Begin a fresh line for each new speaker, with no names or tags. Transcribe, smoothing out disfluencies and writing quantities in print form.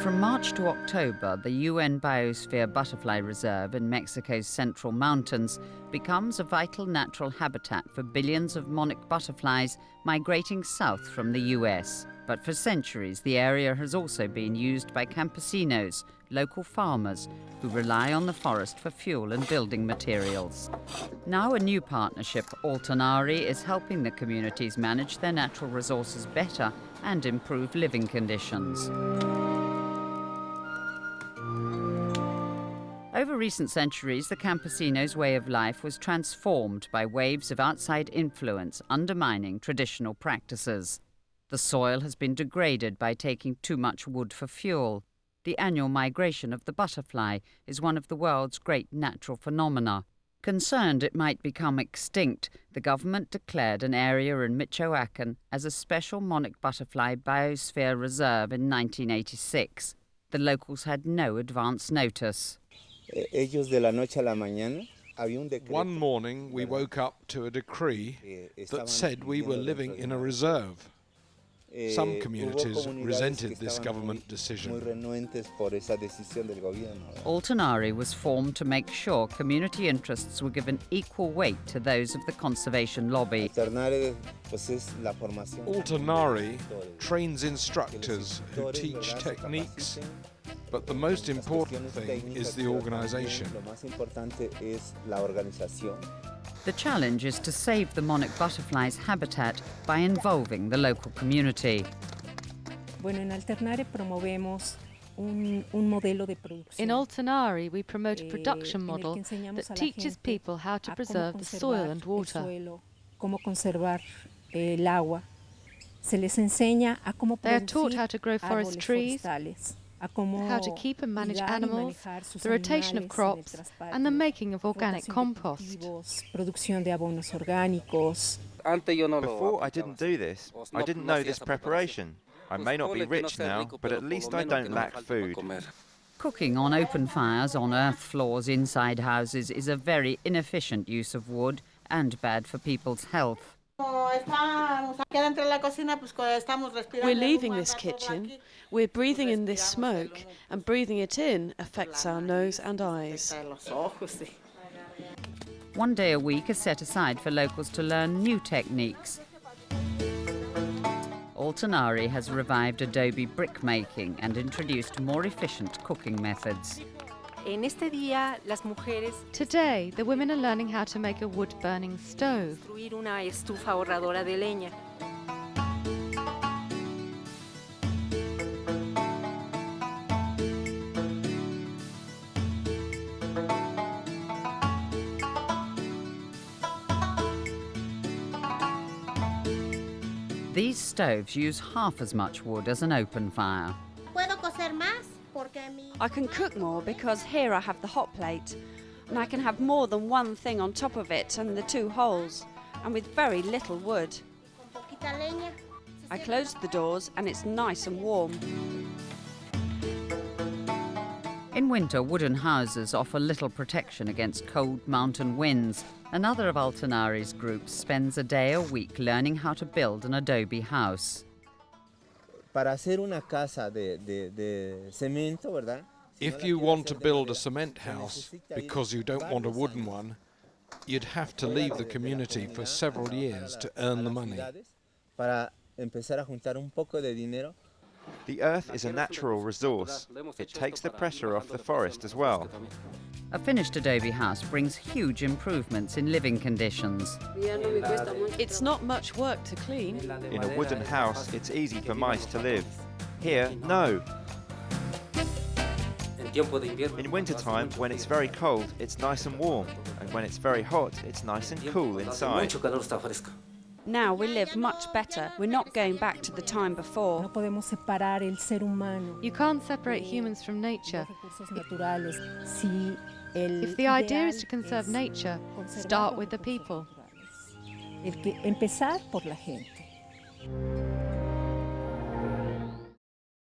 From March to October, the UN Biosfera Butterfly Reserve in Mexico's central mountains becomes a vital natural habitat for billions of monarch butterflies migrating south from the US. But for centuries, the area has also been used by campesinos, local farmers, who rely on the forest for fuel and building materials. Now a new partnership, Alternare, is helping the communities manage their natural resources better and improve living conditions. Over recent centuries, the campesinos' way of life was transformed by waves of outside influence undermining traditional practices. The soil has been degraded by taking too much wood for fuel. The annual migration of the butterfly is one of the world's great natural phenomena. Concerned it might become extinct, the government declared an area in Michoacán as a special monarch butterfly biosphere reserve in 1986. The locals had no advance notice.
One morning we woke up to a decree that said we were living in a reserve. Some communities resented this government decision.
Alternare was formed to make sure community interests were given equal weight to those of the conservation lobby.
Alternare trains instructors who teach techniques, but the most important thing is the organization.
The challenge is to save the monarch butterfly's habitat by involving the local community.
In
Alternare, we promote a production model that teaches people how to preserve the soil and water. They are taught how to grow forest trees, how to keep and manage animals, the rotation of crops, and the making of organic compost.
Before I didn't do this, I didn't know this preparation. I may not be rich now, but at least I don't lack food.
Cooking on open fires on earth floors inside houses is a very inefficient use of wood and bad for people's health.
We're leaving this kitchen, we're breathing in this smoke, and breathing it in affects our nose and eyes.
One day a week is set aside for locals to learn new techniques. Alternare has revived adobe brick making and introduced more efficient cooking methods.
Today, the women are learning how to make a wood-burning stove.
These stoves use half as much wood as an open fire.
I can cook more because here I have the hot plate and I can have more than one thing on top of it and the two holes, and with very little wood. I closed the doors and it's nice and warm.
In winter, wooden houses offer little protection against cold mountain winds. Another of Alternare's groups spends a day a week learning how to build an adobe house.
If you want to build a cement house because you don't want a wooden one, you'd have to leave the community for several years to earn the money.
The earth is a natural resource. It takes the pressure off the forest as well.
A finished adobe house brings huge improvements in living conditions.
It's not much work to clean.
In a wooden house, it's easy for mice to live. Here, no. In wintertime, when it's very cold, it's nice and warm. And when it's very hot, it's nice and cool inside.
Now we live much better. We're not going back to the time before.
You can't separate humans from nature. If the idea is to conserve nature, start with the people.
Empezar por la gente.